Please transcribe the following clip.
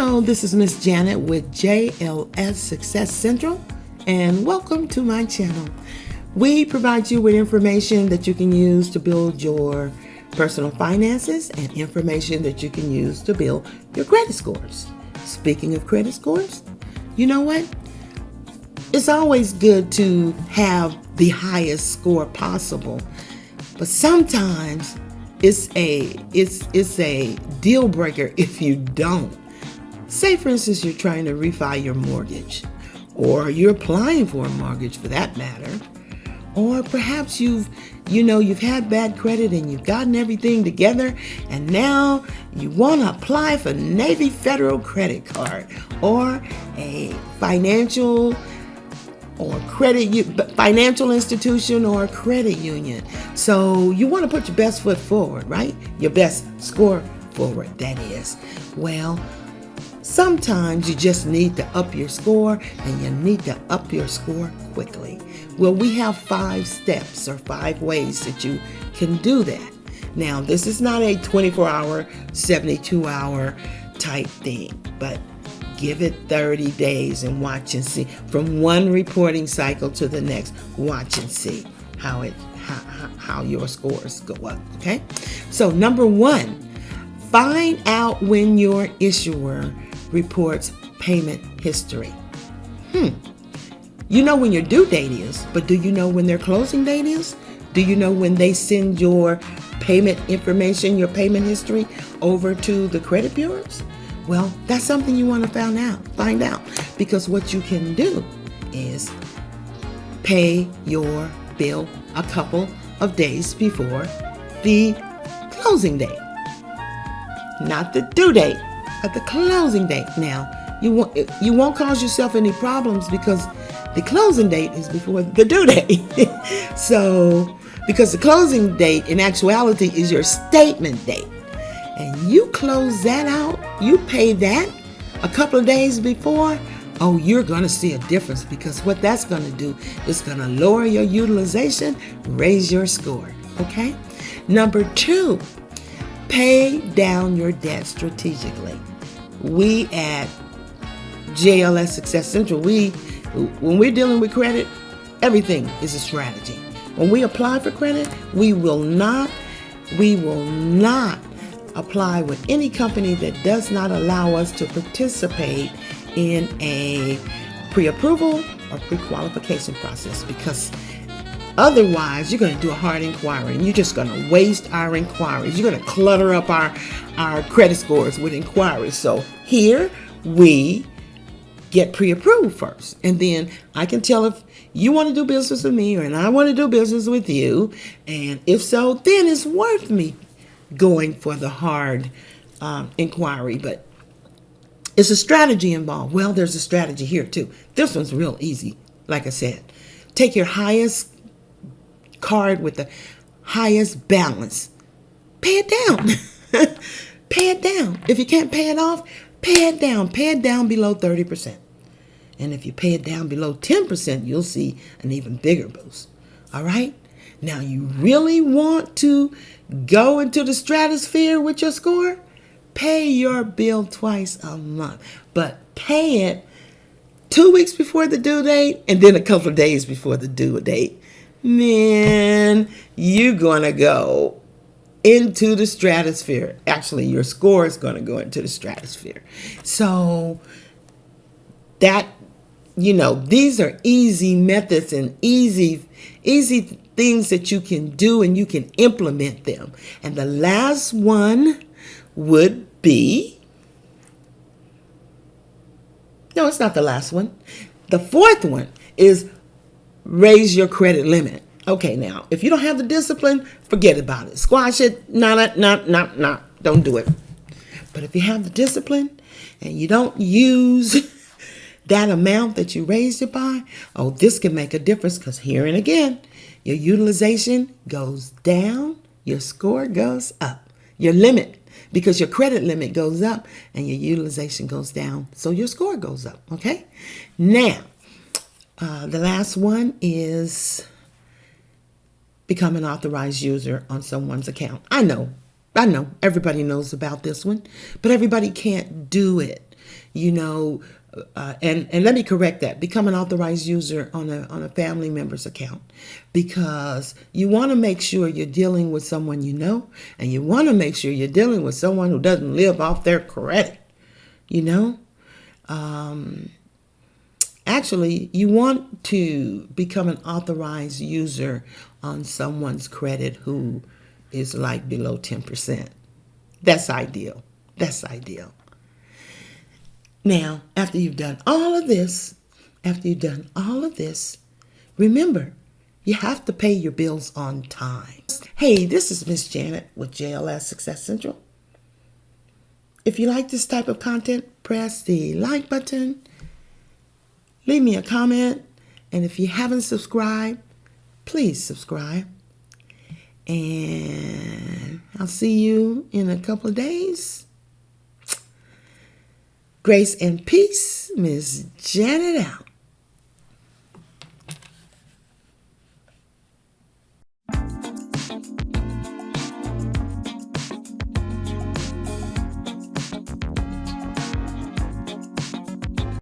Hello, this is Miss Janet with JLS Success Central, and welcome to my channel. We provide you with information that you can use to build your personal finances and information that you can use to build your credit scores. Speaking of credit scores, you know what? It's always good to have the highest score possible, but sometimes it's a deal breaker if you don't. Say, for instance, you're trying to refi your mortgage, or you're applying for a mortgage for that matter, or perhaps you've had bad credit and you've gotten everything together and now you want to apply for Navy Federal credit card or a financial institution or credit union. So you want to put your best foot forward, right? Your best score forward, that is. Well, sometimes you just need to up your score, and you need to up your score quickly. Well, we have 5 steps or 5 ways that you can do that. Now, this is not a 24-hour, 72-hour type thing, but give it 30 days and watch and see. From one reporting cycle to the next, watch and see how your scores go up, okay? So, number 1, find out when your issuer reports payment history. You know when your due date is, but do you know when their closing date is? Do you know when they send your payment information, your payment history over to the credit bureaus? Well, that's something you want to find out, because what you can do is pay your bill a couple of days before the closing date. Not the due date, but the closing date. Now, you won't cause yourself any problems because the closing date is before the due date. So, because the closing date in actuality is your statement date, and you close that out, you pay that a couple of days before, oh, you're going to see a difference, because what that's going to do is going to lower your utilization, raise your score, okay? Number 2, pay down your debt strategically. We at JLS Success Central, when we're dealing with credit, everything is a strategy. When we apply for credit, we will not apply with any company that does not allow us to participate in a pre-approval or pre-qualification process, because otherwise you're going to do a hard inquiry and you're just going to waste our inquiries. You're going to clutter up our credit scores with inquiries. So here we get pre-approved first, and then I can tell if you want to do business with me and I want to do business with you, and if so, then it's worth me going for the hard inquiry. But it's a strategy involved. Well, there's a strategy here too. This one's real easy. Like I said, take your highest card with the highest balance, pay it down. Pay it down. If you can't pay it off, pay it down. Pay it down below 30%. And if you pay it down below 10%, you'll see an even bigger boost. All right? Now, you really want to go into the stratosphere with your score? Pay your bill twice a month. But pay it 2 weeks before the due date and then a couple of days before the due date. Man, you're going to go into the stratosphere. Actually, your score is going to go into the stratosphere. So that, these are easy methods and easy things that you can do, and you can implement them. And the last one would be, no, it's not the last one. The 4th one is raise your credit limit. Okay, now, if you don't have the discipline, forget about it. Squash it. No. Don't do it. But if you have the discipline and you don't use that amount that you raised it by, oh, this can make a difference, because here and again, your utilization goes down, your score goes up. Your limit, because your credit limit goes up and your utilization goes down, so your score goes up, okay? Now, the last one is become an authorized user on someone's account. I know everybody knows about this one, but everybody can't do it. you know, and let me correct that. Become an authorized user on a family member's account, because you want to make sure you're dealing with someone you know, and you want to make sure you're dealing with someone who doesn't live off their credit. You know, actually, you want to become an authorized user on someone's credit who is like below 10%. That's ideal. That's ideal. Now, after you've done all of this, remember, you have to pay your bills on time. Hey, this is Miss Janet with JLS Success Central. If you like this type of content, press the like button, leave me a comment, and if you haven't subscribed, please subscribe. And I'll see you in a couple of days. Grace and peace, Miss Janet out.